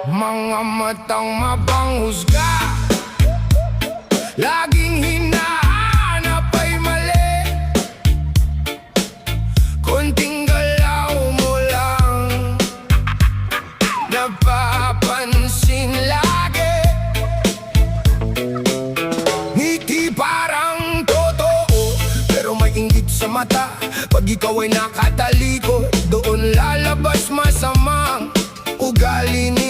Mga matang mapanghusga, laging hinahanap ay mali. Konting galaw mo lang napapansin lagi. Ngiti parang totoo, pero may inggit sa mata. Pag ikaw ay nakatalikod, doon lalabas masamang ugali ni